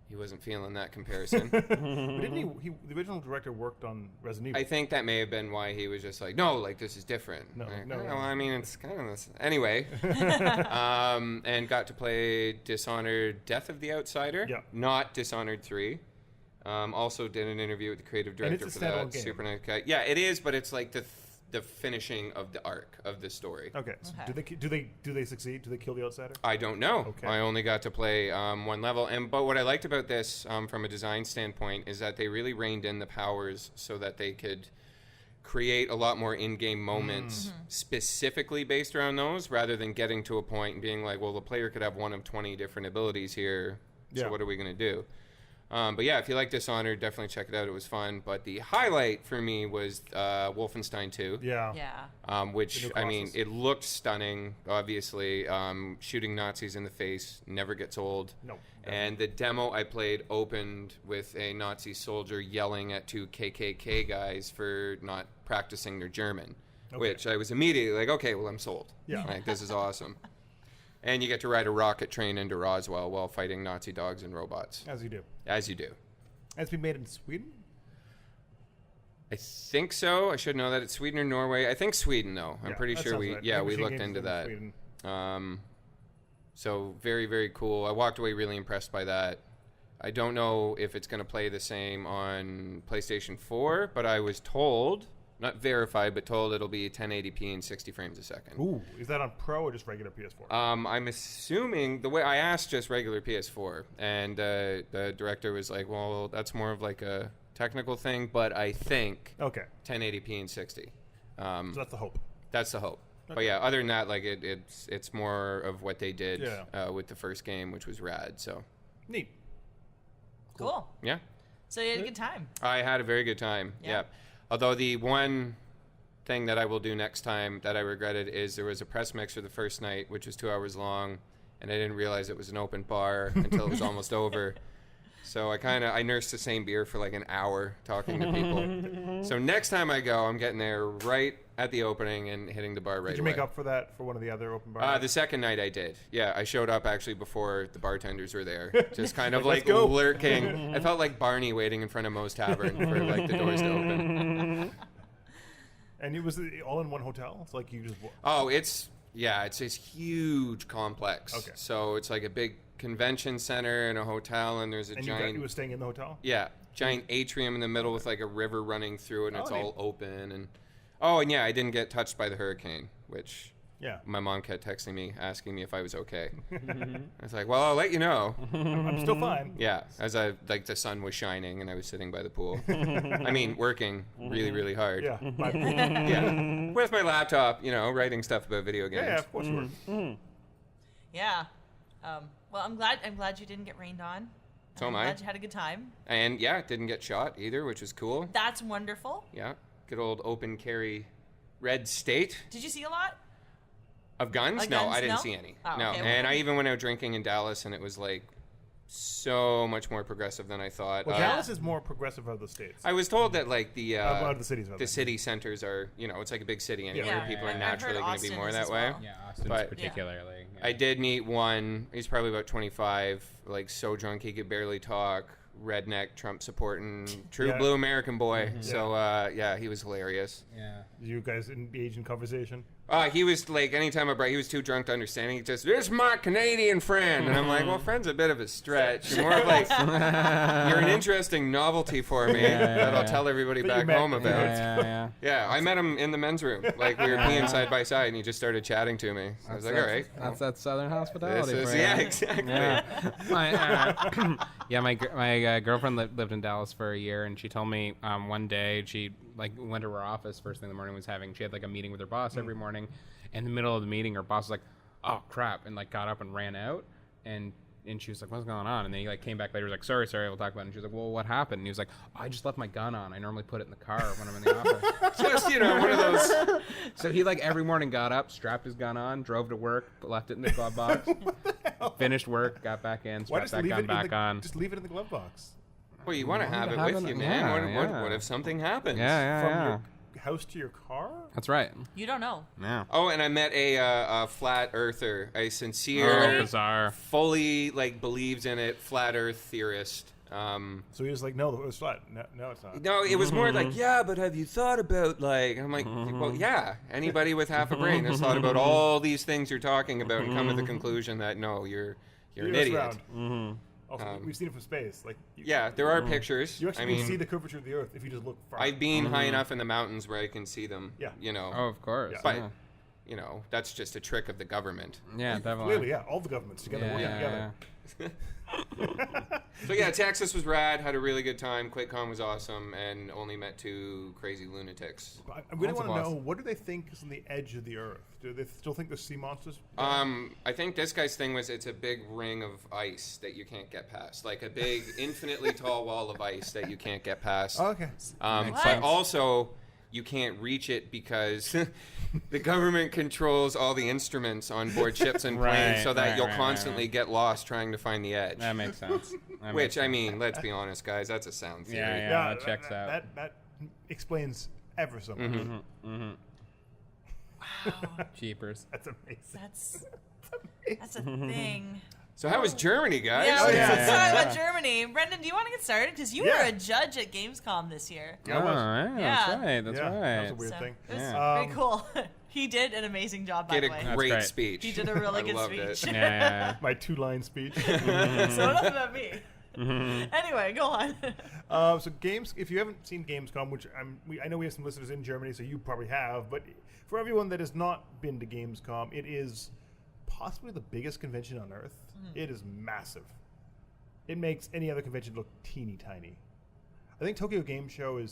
he wasn't feeling that comparison. But didn't he? The original director worked on Resident Evil. I think that may have been why he was just like, no, like, this is different. No, Like, no. "Oh, I mean, it's kind of this. Anyway, and got to play Dishonored Death of the Outsider, Yeah. not Dishonored 3. Also did an interview with the creative And director it's a for that. standalone game. Super nice guy. Yeah, it is, but it's like the finishing of the arc of the story. Okay. So Okay. do they succeed? Do they kill the outsider? I don't know. Okay. I only got to play one level, but what I liked about this from a design standpoint is that they really reined in the powers so that they could create a lot more in-game moments specifically based around those, rather than getting to a point and being like, well, the player could have one of 20 different abilities here, so what are we going to do? But yeah, if you like Dishonored, definitely check it out. It was fun. But the highlight for me was Wolfenstein 2. Yeah. Which, I mean, it looked stunning, obviously. Shooting Nazis in the face never gets old. No. And the demo I played opened with a Nazi soldier yelling at 2 KKK guys for not practicing their German, which I was immediately like, okay, well, I'm sold. Yeah. Like, this is awesome. And you get to ride a rocket train into Roswell while fighting Nazi dogs and robots. As you do. As you do. It's been made in Sweden? I think so. I should know that. It's Sweden or Norway. I think Sweden, though. I'm pretty sure we looked into that. So very, very cool. I walked away really impressed by that. I don't know if it's going to play the same on PlayStation 4, but I was told, not verified, but told it'll be 1080p and 60 frames a second. Ooh, is that on Pro or just regular PS4? I'm assuming, the way I asked, just regular PS4, and the director was like, well, that's more of like a technical thing, but I think 1080p and 60. So that's the hope. That's the hope. Okay. But yeah, other than that, like it's more of what they did with the first game, which was rad. So neat. Cool. Yeah. So you had a good time. I had a very good time. Yeah. Although the one thing that I will do next time that I regretted is there was a press mix for the first night, which was 2 hours long, and I didn't realize it was an open bar until it was almost over. So I nursed the same beer for like an hour talking to people. So next time I go, I'm getting there right at the opening and hitting the bar right away. Did you make up for that for one of the other open bars? The second night I did. Yeah, I showed up actually before the bartenders were there. Just kind of like lurking. I felt like Barney waiting in front of Moe's Tavern for like the doors to open. And it was all in one hotel? It's like you just... Oh, it's this huge complex. Okay. So it's like a big convention center and a hotel, and there's a giant... You were staying in the hotel? Yeah. Giant atrium in the middle with like a river running through it, and it's all open. And I didn't get touched by the hurricane, which my mom kept texting me, asking me if I was okay. I was like, well, I'll let you know. I'm still fine. Yeah, as the sun was shining and I was sitting by the pool. I mean, working really, really hard. Yeah. With my laptop, writing stuff about video games. Yeah, of course you were. Yeah. Well, I'm glad you didn't get rained on. So am I. I'm glad you had a good time. And didn't get shot either, which was cool. That's wonderful. Yeah. Good old open carry red state. Did you see a lot? Of guns? No, I didn't see any. Oh, no. okay. And I even went out drinking in Dallas, and it was like so much more progressive than I thought. Well, Dallas is more progressive of the states. I was told that like the cities, the city centers are, it's like a big city anywhere. People are naturally going to be more that well. way. Yeah, Austin's particularly. Yeah. I did meet one. He's probably about 25, like so drunk he could barely talk. Redneck, Trump supporting, true blue American boy. Mm-hmm. So he was hilarious. Yeah. Did you guys engage in conversation? He was like, anytime he was too drunk to understand. He just, this is my Canadian friend, and I'm like, well, friend's a bit of a stretch. You're more of like, you're an interesting novelty for me that I'll tell everybody back home about. Yeah, I met him in the men's room. Like we were peeing side by side, and he just started chatting to me. So I was like, all right, that's that Southern hospitality. Exactly. Yeah. My girlfriend lived in Dallas for a year, and she told me one day she went to her office first thing in the morning. She had like a meeting with her boss every morning. In the middle of the meeting, her boss was like, "Oh crap!" and got up and ran out. And she was like, "What's going on?" And then he came back later. He was like, "Sorry, we'll talk about it." And she was like, "Well, what happened?" And he was like, "I just left my gun on. I normally put it in the car when I'm in the office." Just one of those. So he every morning got up, strapped his gun on, drove to work, left it in the glove box, finished work, got back in, strapped that gun back on. Just leave it in the glove box. Well, you want to have it with you, man. What if something happens? Yeah. From your house to your car? That's right. You don't know. Yeah. Oh, and I met a flat earther, a sincere, bizarre, fully believes in it, flat Earth theorist. So he was like, no, it was flat. No, it's not. No, it was more like, yeah, but have you thought about I'm like, well, yeah. Anybody with half a brain has thought about all these things you're talking about and come to the conclusion that no, you're an idiot. Also, we've seen it from space. There are pictures. You actually can see the curvature of the Earth if you just look far. I've been high enough in the mountains where I can see them. Yeah. Oh, of course. But you know, that's just a trick of the government. Yeah, definitely. Clearly, yeah, all the governments together working together. So yeah, Texas was rad. Had a really good time. QuakeCon was awesome, and only met 2 crazy lunatics. I really want to know, what do they think is on the edge of the Earth? Do they still think there's sea monsters? I think this guy's thing was it's a big ring of ice that you can't get past, like a big, infinitely tall wall of ice that you can't get past. Oh, okay. But also, you can't reach it because the government controls all the instruments on board ships and planes, so that you'll constantly get lost trying to find the edge. That makes sense. Which, I mean, let's be honest, guys, that's a sound theory. Yeah, that checks out. That explains ever so much. Wow. Jeepers. That's amazing. That's a thing. So how was Germany, guys? Yeah, let's yeah. talk about Germany. Brendan, do you want to get started? Because you were a judge at Gamescom this year. Oh, yeah, Yeah. that's right. That's right. That was a weird thing. It was Yeah. pretty cool. He did an amazing job, by Did the way. a great great. speech. He did a really I good loved speech. it. Yeah. My 2-line speech. So enough about me. Anyway, go on. So if you haven't seen Gamescom, which I know we have some listeners in Germany, so you probably have, but for everyone that has not been to Gamescom, it is possibly the biggest convention on Earth. It is massive. It makes any other convention look teeny tiny. I think Tokyo Game Show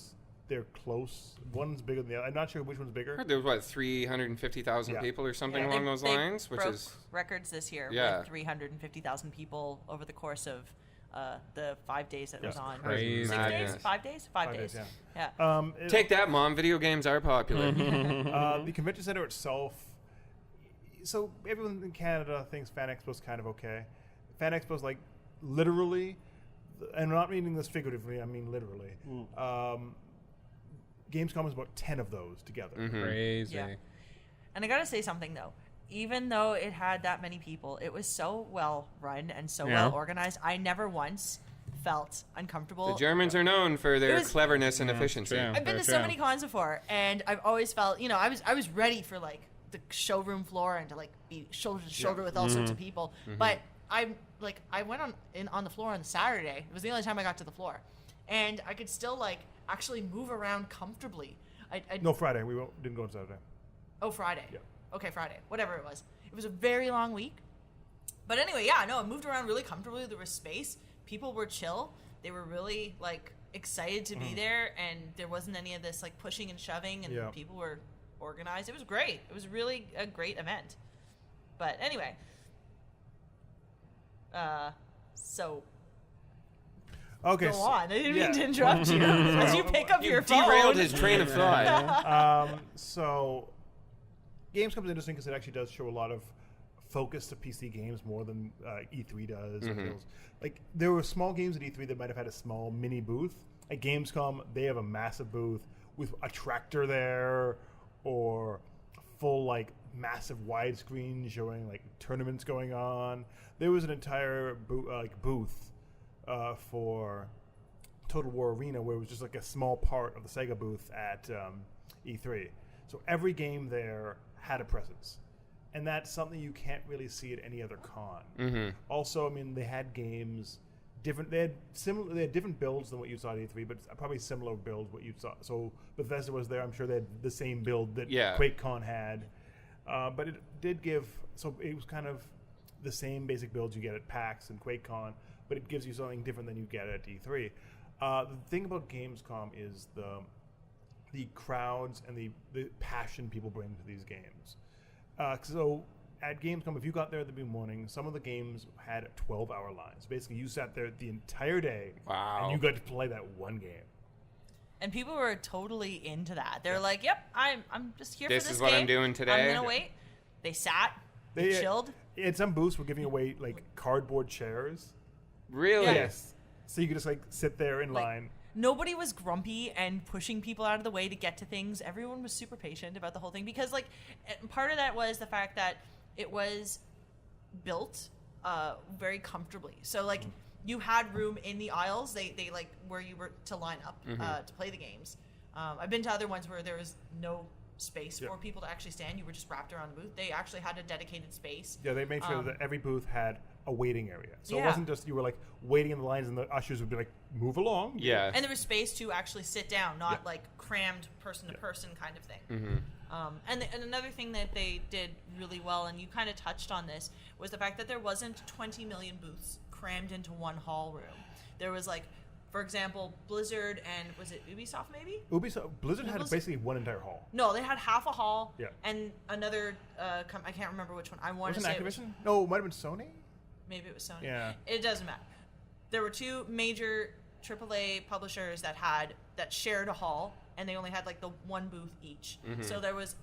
they're close. One's bigger than the other. I'm not sure which one's bigger. There was 350,000 people or something along those lines, which broke is records this year with 350,000 people over the course of the 5 days that it was on. Crazy. 6 days? Madness. 5 days? 5 days. Yeah. take that, Mom. Video games are popular. The convention center itself. So everyone in Canada thinks Fan Expo's kind of okay. Fan Expo's like literally, and I'm not meaning this figuratively, I mean literally. Gamescom is about 10 of those together. Crazy. Yeah. And I gotta say something though. Even though it had that many people, it was so well run and so well organized. I never once felt uncomfortable. The Germans are known for their cleverness and efficiency. true. I've been to so many cons before, and I've always felt, I was ready for like the showroom floor and to like be shoulder to shoulder with all sorts of people. But I went on the floor on Saturday. It was the only time I got to the floor, and I could still like actually move around comfortably. No, Friday. We didn't go on Saturday. Oh, Friday. Yeah. Okay, Friday. Whatever it was. It was a very long week. But anyway, I moved around really comfortably. There was space. People were chill. They were really like excited to be there, and there wasn't any of this like pushing and shoving, and people were organized. It was great. It was really a great event. But anyway, so Okay. go on. I didn't yeah. mean to interrupt you as you pick up your phone. Derailed his train of thought. So Gamescom is interesting because it actually does show a lot of focus to PC games more than E3 does. Like there were small games at E3 that might have had a small mini booth. At Gamescom, they have a massive booth with a tractor there, or full like massive widescreen showing like tournaments going on. There was an entire booth for Total War Arena where it was just like a small part of the Sega booth at E3. So every game there had a presence, and that's something you can't really see at any other con. Also, I mean, they had games different. They had different builds than what you saw at E3, but probably similar builds what you saw. So Bethesda was there. I'm sure they had the same build that QuakeCon had, but it did give. So it was kind of the same basic builds you get at PAX and QuakeCon, but it gives you something different than you get at E3. The thing about Gamescom is the crowds and the passion people bring to these games. So at Gamescom, if you got there at the morning, some of the games had 12-hour lines. Basically, you sat there the entire day, and you got to play that one game. And people were totally into that. They're like, "Yep, I'm just here for this game. This is what I'm doing today. I'm gonna wait." They sat, they chilled. At some booths, were giving away like cardboard chairs. Really? Yeah. Yes. So you could just like sit there in line. Nobody was grumpy and pushing people out of the way to get to things. Everyone was super patient about the whole thing because, like, part of that was the fact that it was built very comfortably. So, like, you had room in the aisles. They like where you were to line up to play the games. I've been to other ones where there was no space for people to actually stand. You were just wrapped around the booth. They actually had a dedicated space. Yeah, they made sure that every booth had a waiting area. So it Yeah. wasn't just you were like waiting in the lines and the ushers would be like, move along. Yeah. And there was space to actually sit down, not like crammed person to person kind of thing. And another thing that they did really well, and you kind of touched on this, was the fact that there wasn't 20 million booths crammed into one hall room. There was like, for example, Blizzard and was it Ubisoft maybe? Blizzard had Blizzard- basically one entire hall. No, they had half a hall. Yeah. And another, I can't remember which one. I want to Wasn't say it was, Activision? No, it might have been Sony. maybe it was Sony. Yeah. It doesn't matter. There were two major AAA publishers that shared a hall, and they only had like the one booth each. So there was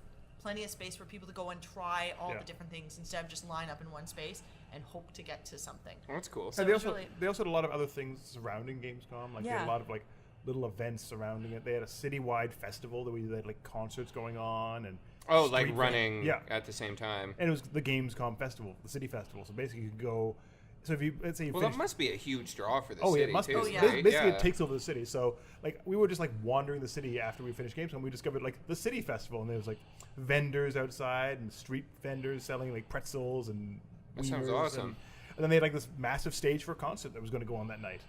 plenty of space for people to go and try all the different things instead of just line up in one space and hope to get to something. Oh, that's cool. So And they it was also really- they also had a lot of other things surrounding Gamescom. Like they had a lot of like little events surrounding it. They had a citywide festival that they had like concerts going on and Oh, like street running yeah. at the same time. And it was the Gamescom festival, the city festival. So basically, you could go. So if you let's say you Well, finish, that must be a huge draw for the oh city, yeah, it must too. be. yeah. Basically, Yeah. it takes over the city. So like we were just like wandering the city after we finished Gamescom. We discovered like the city festival, and there was like vendors outside and street vendors selling like pretzels and. That sounds wieners awesome. And then they had like this massive stage for a concert that was going to go on that night.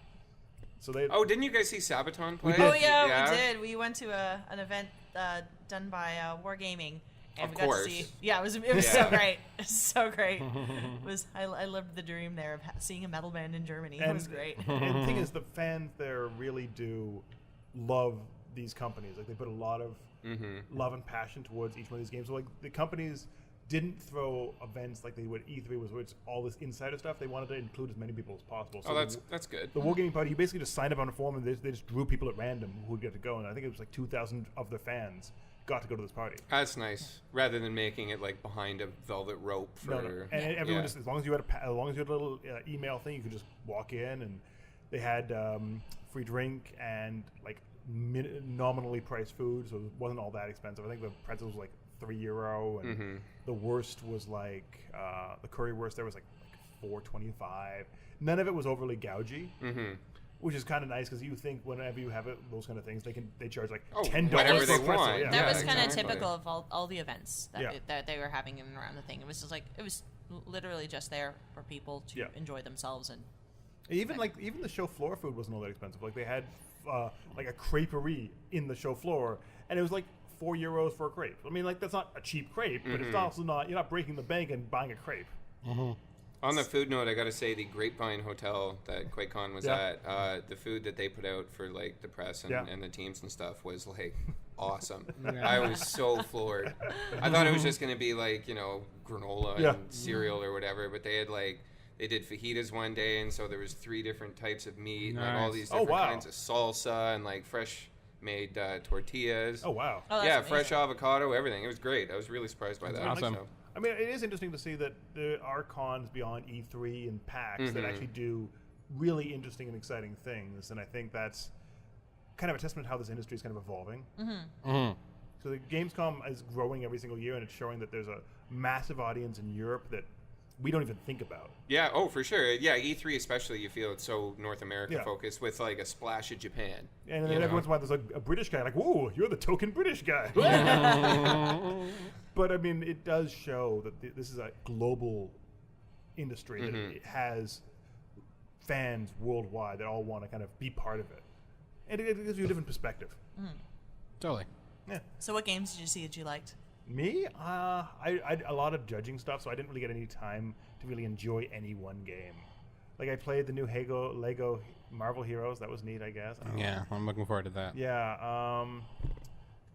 So they. Oh, didn't you guys see Sabaton play? did. Oh yeah, we did. We went to an event done by Wargaming, and Of we got course. to see. Yeah, it was Yeah. so great. It was so great. I lived the dream there of seeing a metal band in Germany. It was great. And the thing is, the fans there really do love these companies. Like they put a lot of love and passion towards each one of these games. So like the companies didn't throw events like they would E3 was, where it's all this insider stuff. They wanted to include as many people as possible. So Oh, that's good. the Wargaming Party, you basically just signed up on a form and they just drew people at random who would get to go. And I think it was like 2,000 of their fans got to go to this party. That's nice. Rather than making it like behind a velvet rope for. No. And everyone just, as long as you had a little email thing, you could just walk in, and they had free drink and like nominally priced food, so it wasn't all that expensive. I think the pretzels was like €3, and the worst was like the curry wurst there was like $4.25. None of it was overly gougy. Which is kind of nice because you think whenever you have those kind of things, they charge like $10 whatever for they a pretzel. want. Yeah. That was kind of exactly. typical of all the events that, Yeah. that they were having in and around the thing. It was just like it was literally just there for people to Yeah. enjoy themselves and. Even the show floor food wasn't all that expensive. Like they had like a creperie in the show floor, and it was like €4 for a crepe. I mean, like that's not a cheap crepe, but it's also not. You're not breaking the bank and buying a crepe. On the food note, I got to say the Grapevine Hotel that QuakeCon was Yeah. at, the food that they put out for like the press and, Yeah. and the teams and stuff was like awesome. I was so floored. I thought it was just going to be like, granola Yeah. and cereal or whatever, but they did fajitas one day, and so there was 3 different types of meat, and like all Nice. these Oh, different wow. kinds of salsa and like fresh made tortillas. Oh wow! Oh, that's yeah, amazing. fresh avocado, everything. It was great. I was really surprised by that. awesome. So. I mean, it is interesting to see that there are cons beyond E3 and PAX that actually do really interesting and exciting things, and I think that's kind of a testament to how this industry is kind of evolving. So the Gamescom is growing every single year, and it's showing that there's a massive audience in Europe that we don't even think about. Yeah, oh, for sure. Yeah, E3 especially, you feel it's so North America Yeah. focused with like a splash of Japan. And then You every know? once in a while, there's a British guy like, "Whoa, you're the token British guy." But I mean, it does show that this is a global industry that it has fans worldwide that all want to kind of be part of it, and it gives you a different perspective. Totally. Yeah. So, what games did you see that you liked? Me, I a lot of judging stuff, so I didn't really get any time to really enjoy any one game. Like I played the new Lego Marvel Heroes. That was neat, I guess. Yeah, I'm looking forward to that. Yeah.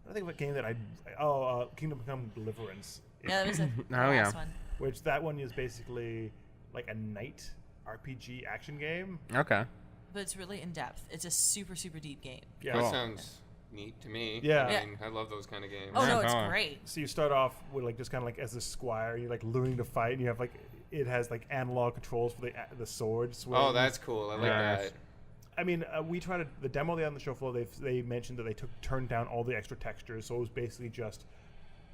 I think of a game that Kingdom Come Deliverance. Yeah, that was the Oh, yeah. last one. Which that one is basically like a knight RPG action game. Okay. But it's really in depth. It's a super, super deep game. Yeah. That Cool. sounds neat to me. Yeah. I mean, I love those kind of games. Oh, no, it's Totally. great. So you start off with like just kind of like as a squire, you're like learning to fight, and you have like it has like analog controls for the sword. Oh, that's cool. I like Nice. that. I mean, we tried to, the demo they had on the show floor. They mentioned that they turned down all the extra textures, so it was basically just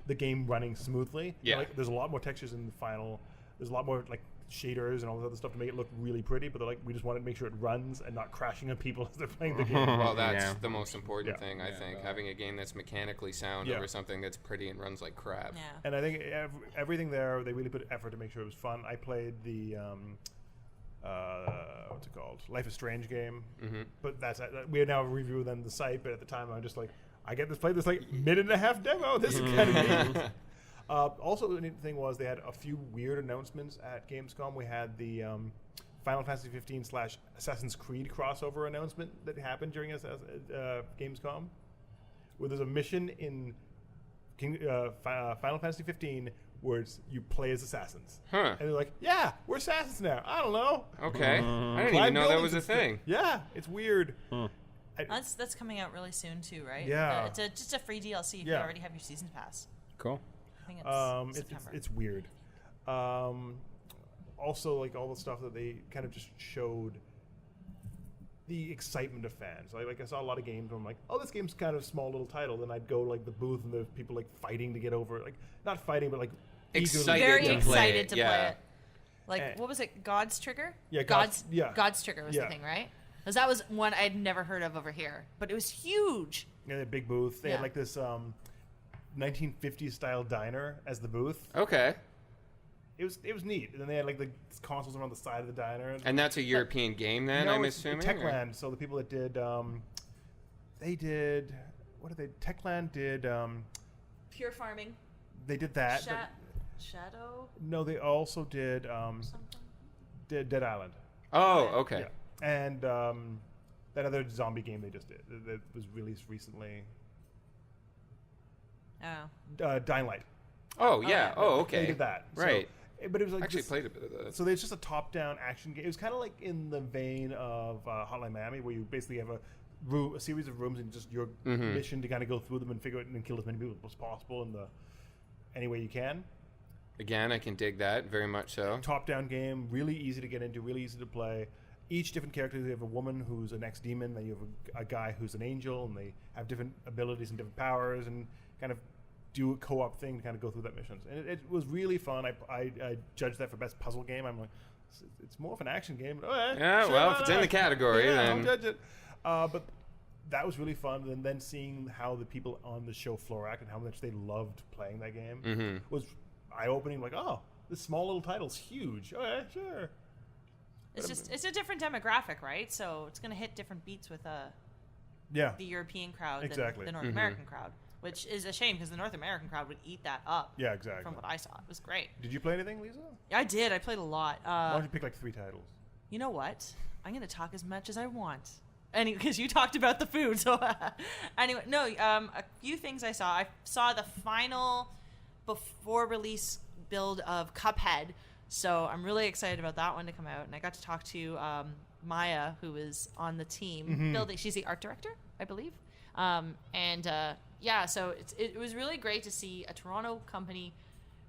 the game running smoothly. Yeah. Like, there's a lot more textures in the final. There's a lot more like shaders and all this other stuff to make it look really pretty. But they're like, we just wanted to make sure it runs and not crashing on people as they're playing the game. Well, that's Yeah. the most important Yeah. thing, I think. Having a game that's mechanically sound Yeah. over something that's pretty and runs like crap. Yeah. And I think everything there, they really put effort to make sure it was fun. I played the what's it called? Life is Strange game. But we are now reviewing them the site. But at the time, I'm just like, I get this play this like minute and a half demo. This is kind of neat. Also, the neat thing was they had a few weird announcements at Gamescom. We had the Final Fantasy 15 / Assassin's Creed crossover announcement that happened during Gamescom, where there's a mission in Final Fantasy 15 where you play as assassins. Huh. And they're like, yeah, we're assassins now. I don't know. Okay. I didn't even know that was a thing. Yeah, it's weird. That's coming out really soon too, right? Yeah. It's just a free DLC if you already have your season pass. Cool. I think it's September. It's weird. Also, like all the stuff that they kind of just showed the excitement of fans. Like I saw a lot of games where I'm like, oh, this game's kind of a small little title. Then I'd go like the booth and there's people like fighting to get over it. Like not fighting, but like Excited Very to excited to play play it. it. Like, what was it? God's Trigger? Yeah, God's God's Trigger was Yeah. the thing, right? Because that was one I'd never heard of over here, but it was huge. Yeah, the big booth. They had Yeah. like this 1950s style diner as the booth. Okay. It was neat. And then they had like the consoles around the side of the diner. And that's a European game then, No, I'm it's assuming? or- Techland. So the people that did, they did. What did they? Techland did. Pure Farming. They did that. but- Shadow no, they also did something. Dead Island. Oh, okay. Yeah. And that other zombie game they just did that was released recently. Oh. Dying Light. Oh, yeah. Oh, okay. They did that. Right. So, but it was like Actually this- played a bit of that. So there's just a top-down action game. It was kind of like in the vein of Hotline Miami, where you basically have a series of rooms, and just your mission to kind of go through them and figure out and kill as many people as possible in any way you can. Again, I can dig that very much so. Top-down game, really easy to get into, really easy to play. Each different character, you have a woman who's an ex-demon, then you have a guy who's an angel, and they have different abilities and different powers, and kind of do a co-op thing to kind of go through that missions. And it was really fun. I judged that for best puzzle game. I'm like, it's more of an action game. But, Yeah, sure, well, why if it's not? in the category, yeah, then- I'll judge it. But that was really fun. And then seeing how the people on the show floor act and how much they loved playing that game was eye-opening. Like, oh, this small little title's huge. Okay, sure. It's a different demographic, right? So it's going to hit different beats with Yeah. the European crowd Exactly. than the North American crowd, which is a shame because the North American crowd would eat that up. Yeah, exactly. From what I saw, it was great. Did you play anything, Lisa? I did. I played a lot. Why don't you pick like 3 titles? You know what? I'm going to talk as much as I want. Anyway, because you talked about the food. So anyway, no, a few things I saw. I saw the final before release build of Cuphead. So I'm really excited about that one to come out. And I got to talk to Maya, who is on the team building. She's the art director, I believe. Yeah, so it was really great to see a Toronto company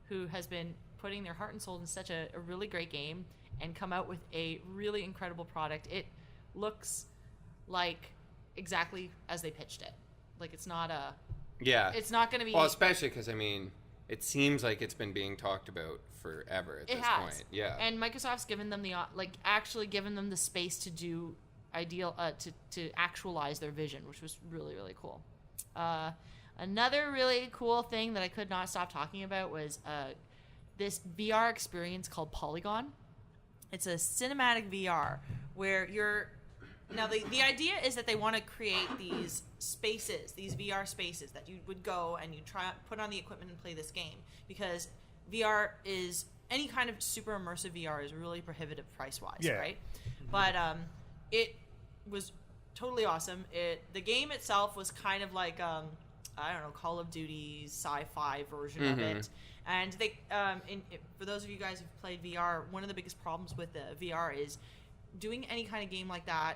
who has been putting their heart and soul in such a really great game and come out with a really incredible product. It looks like exactly as they pitched it. Like it's not it's not going to be. Well, especially because I mean, it seems like it's been being talked about forever at this point. Yeah. And Microsoft's given them actually given them the space to do to actualize their vision, which was really, really cool. Another really cool thing that I could not stop talking about was this VR experience called Polygon. It's a cinematic VR where now the idea is that they want to create these spaces, these VR spaces that you would go and you put on the equipment and play this game, because VR is any kind of super immersive VR is really prohibitive price wise, right? But it was totally awesome. The game itself was kind of like I don't know, Call of Duty's sci-fi version of it. And they for those of you guys who've played VR, one of the biggest problems with the VR is doing any kind of game like that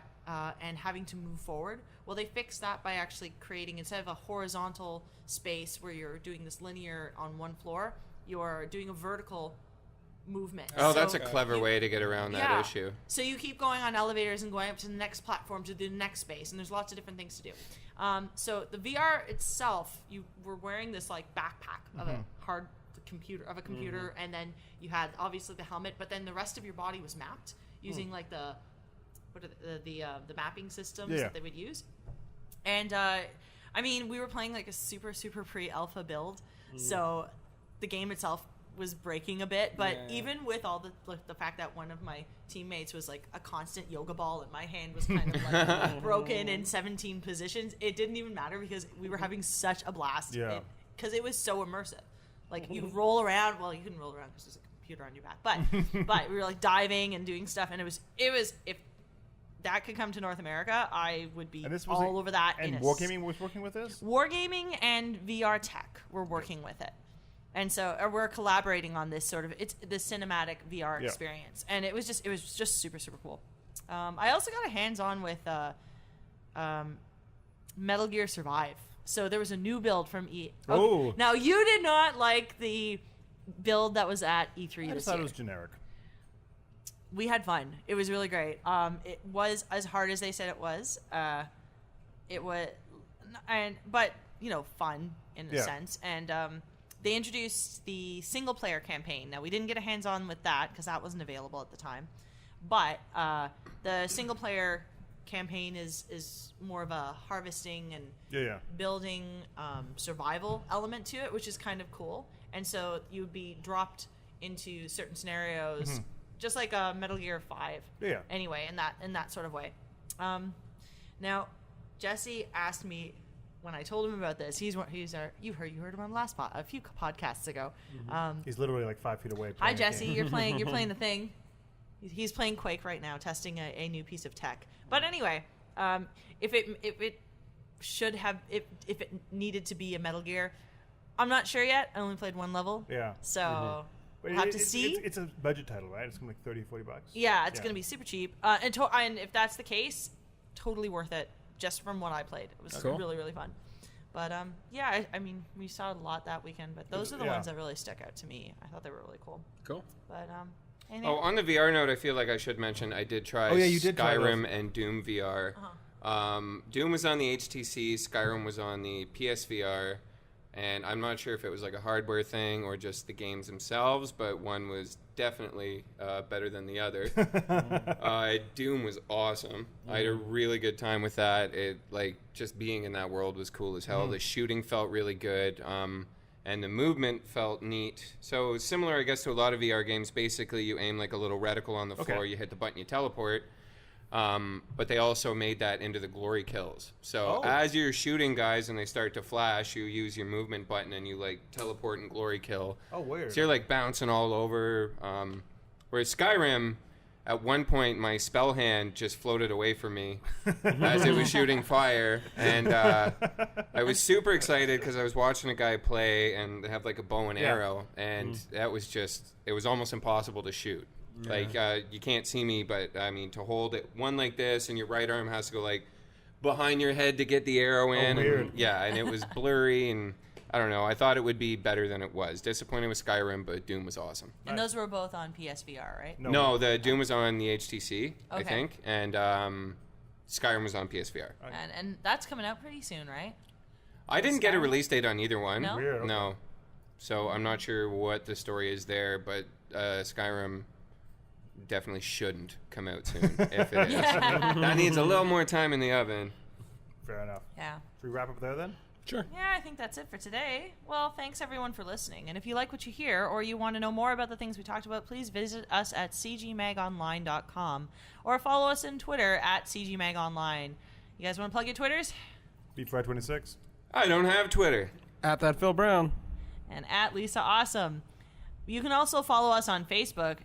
and having to move forward. Well, they fixed that by actually creating, instead of a horizontal space where you're doing this linear on one floor, you're doing a vertical movement. Oh, that's a clever way to get around that issue. So you keep going on elevators and going up to the next platform to the next space, and there's lots of different things to do. So the VR itself, you were wearing this like backpack of a hard computer, and then you had obviously the helmet, but then the rest of your body was mapped using like the mapping systems that they would use. And I mean, we were playing like a super pre-alpha build, so the game itself was breaking a bit, but Yeah. even with all the fact that one of my teammates was like a constant yoga ball and my hand was kind of like broken in 17 positions, it didn't even matter because we were having such a blast. Yeah. Because it was so immersive. Like you roll around. Well, you couldn't roll around because there's a computer on your back, but we were like diving and doing stuff, and it was if that could come to North America, I would be all over that. And Wargaming was working with this? Wargaming and VR Tech were working with it. And so we're collaborating on this sort of the cinematic VR experience, and it was just super super cool. I also got a hands-on with Metal Gear Survive. So there was a new build from Oh. Now you did not like the build that was at E3 I this just thought year. it was generic. We had fun. It was really great. It was as hard as they said it was. It was, but fun in a sense. And they introduced the single player campaign. Now we didn't get a hands on with that because that wasn't available at the time. But the single player campaign is more of a harvesting and building survival element to it, which is kind of cool. And so you would be dropped into certain scenarios, just like a Metal Gear 5. Yeah. Anyway, in that sort of way. Now, Jesse asked me when I told him about this. You heard him on a few podcasts ago. He's literally like 5 feet away. Hi, Jesse. You're playing the thing. He's playing Quake right now, testing a new piece of tech. But anyway, if it needed to be a Metal Gear, I'm not sure yet. I only played one level. Yeah. So we'll have to see. It's a budget title, right? It's going to be like $30-40. Yeah, it's going to be super cheap. And if that's the case, totally worth it. Just from what I played, it was really really fun. But I mean, we saw a lot that weekend, but those are the ones that really stuck out to me. I thought they were really cool. Cool. But on the VR note, I feel like I should mention I did try you did try Skyrim and Doom VR. Doom was on the HTC, Skyrim was on the PSVR, and I'm not sure if it was like a hardware thing or just the games themselves, but one was definitely better than the other. Doom was awesome. I had a really good time with that. It just being in that world was cool as hell. The shooting felt really good. And the movement felt neat. So similar, I guess, to a lot of VR games. Basically, you aim like a little reticle on the floor, you hit the button, you teleport. But they also made that into the glory kills. So as you're shooting guys and they start to flash, you use your movement button and you teleport and glory kill. Oh, weird. So you're bouncing all over. Whereas Skyrim, at one point, my spell hand just floated away from me as it was shooting fire. And I was super excited because I was watching a guy play and they have a bow and arrow. And that was it was almost impossible to shoot. Yeah. You can't see me, but I mean, to hold it one like this and your right arm has to go behind your head to get the arrow in. Oh, weird. And it was blurry and I don't know. I thought it would be better than it was. Disappointed with Skyrim, but Doom was awesome. And those were both on PSVR, right? No, the Doom was on the HTC, I think, and Skyrim was on PSVR. And that's coming out pretty soon, right? I didn't get a release date on either one. No? Weird, okay. No. So I'm not sure what the story is there, but Skyrim definitely shouldn't come out soon if it is. That needs a little more time in the oven. Fair enough. Yeah. Should we wrap up there then? Sure. Yeah, I think that's it for today. Well, thanks everyone for listening. And if you like what you hear or you want to know more about the things we talked about, please visit us at cgmagonline.com or follow us on Twitter at cgmagonline. You guys want to plug your Twitters? BeatFry26. I don't have Twitter. At that Phil Brown. And at Lisa Awesome. You can also follow us on Facebook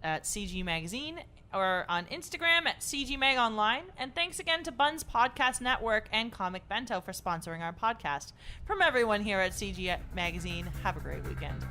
at CG Magazine or on Instagram at CGMagOnline. And thanks again to Buns Podcast Network and Comic Bento for sponsoring our podcast. From everyone here at CG Magazine, have a great weekend.